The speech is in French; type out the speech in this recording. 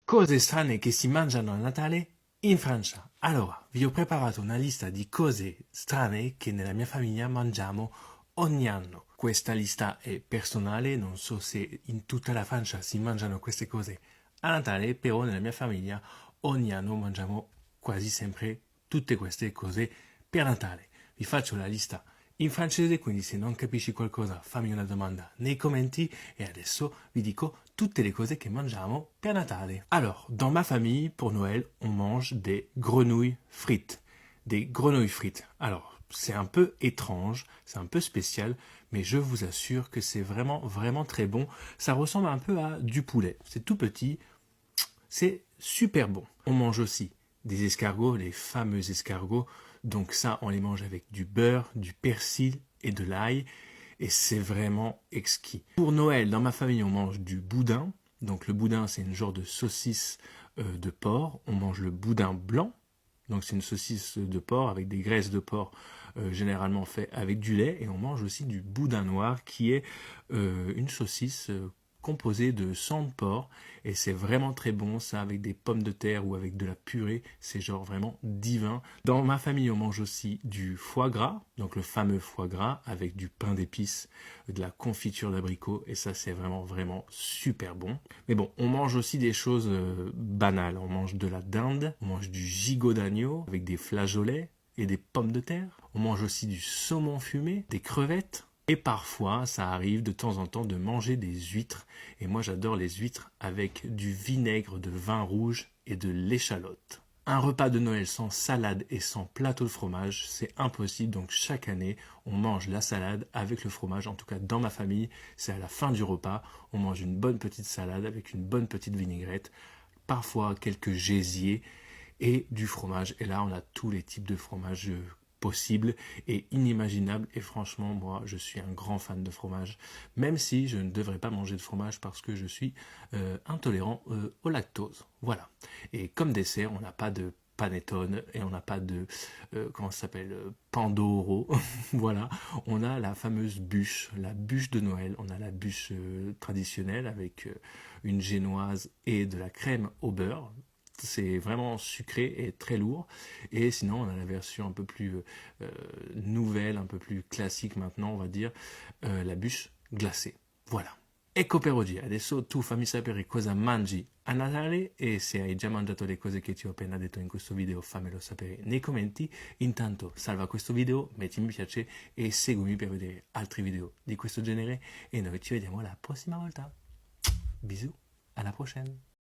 Cose strane che si mangiano a Natale in Francia. Allora, vi ho preparato una lista di cose strane che nella mia famiglia mangiamo ogni anno. Questa lista è personale, non so se in tutta la Francia si mangiano queste cose a Natale, però nella mia famiglia ogni anno mangiamo quasi sempre tutte queste cose per Natale. Vi faccio la lista in francese, quindi se non capisci qualcosa fammi una domanda nei commenti e adesso vi dico tutte les cose che mangiamo per Natale. Alors, dans ma famille, pour Noël, on mange des grenouilles frites. Des grenouilles frites. Alors, c'est un peu étrange, c'est un peu spécial, mais je vous assure que c'est vraiment, vraiment très bon. Ça ressemble un peu à du poulet. C'est tout petit, c'est super bon. On mange aussi des escargots, les fameux escargots. Donc ça, on les mange avec du beurre, du persil et de l'ail. Et c'est vraiment exquis. Pour Noël, dans ma famille, on mange du boudin. Donc le boudin, c'est une genre de saucisse de porc. On mange le boudin blanc. Donc c'est une saucisse de porc avec des graisses de porc généralement fait avec du lait. Et on mange aussi du boudin noir qui est une saucisse composée de sang de porc. Et c'est vraiment très bon ça avec des pommes de terre ou avec de la purée. C'est genre vraiment divin. Dans ma famille, on mange aussi du foie gras. Donc le fameux foie gras avec du pain d'épices, de la confiture d'abricot. Et ça c'est vraiment vraiment super bon. Mais bon, on mange aussi des choses banales. On mange de la dinde, on mange du gigot d'agneau avec des flageolets et des pommes de terre. On mange aussi du saumon fumé, des crevettes. Et parfois, ça arrive de temps en temps de manger des huîtres. Et moi, j'adore les huîtres avec du vinaigre de vin rouge et de l'échalote. Un repas de Noël sans salade et sans plateau de fromage, c'est impossible. Donc chaque année, on mange la salade avec le fromage. En tout cas, dans ma famille, c'est à la fin du repas. On mange une bonne petite salade avec une bonne petite vinaigrette. Parfois, quelques gésiers et du fromage. Et là, on a tous les types de fromage possible et inimaginable. Et franchement, moi, je suis un grand fan de fromage, même si je ne devrais pas manger de fromage parce que je suis intolérant au lactose. Voilà. Et comme dessert, on n'a pas de panettone et on n'a pas de comment ça s'appelle pandoro. Voilà, on a la fameuse bûche, la bûche de Noël. On a la bûche traditionnelle avec une génoise et de la crème au beurre. C'est vraiment sucré et très lourd. Et sinon, on a la version un peu plus nouvelle, un peu plus classique maintenant, on va dire, la bûche glacée. Voilà. Ecco per oggi, adesso tu fammi sapere cosa mangi a Natale e se hai già mangiato le cose che ti ho appena detto in questo video fammelo sapere nei commenti. Intanto salva questo video, metti mi piace e seguimi per vedere altri video di questo genere e noi ci vediamo la prossima volta. Bisous, alla prochaine!